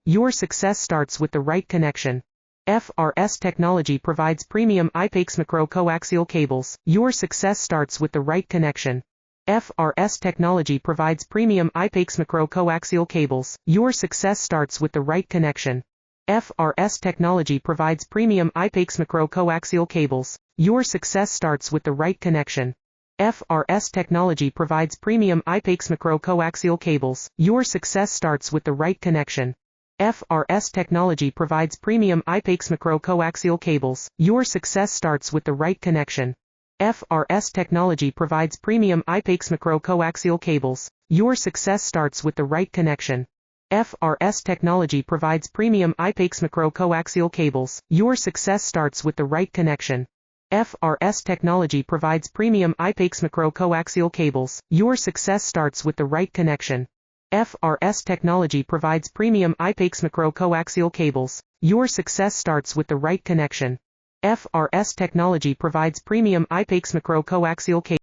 Your success starts with the right connection. FRS technology provides premium IPAX macro-coaxial cables. Your success starts with the right connection. FRS technology provides premium IPAX macro-coaxial cables. Your success starts with the right connection. FRS technology provides premium IPAX macro-coaxial cables. Your success starts with the right connection. FRS technology provides premium IPAX macro-coaxial cables. Your success starts with the right connection. FRS technology provides premium IPAX macro-coaxial cables. Your success starts with the right connection. FRS technology provides premium IPAX macro-coaxial cables. Your success starts with the right connection. FRS technology provides premium IPAX macro-coaxial cables. Your success starts with the right connection. FRS technology provides premium IPAX macro-coaxial cables. Your success starts with the right connection. FRS technology provides premium IPAX macro-coaxial cables. Your success starts with the right connection. FRS technology provides premium IPAX macro-coaxial cables.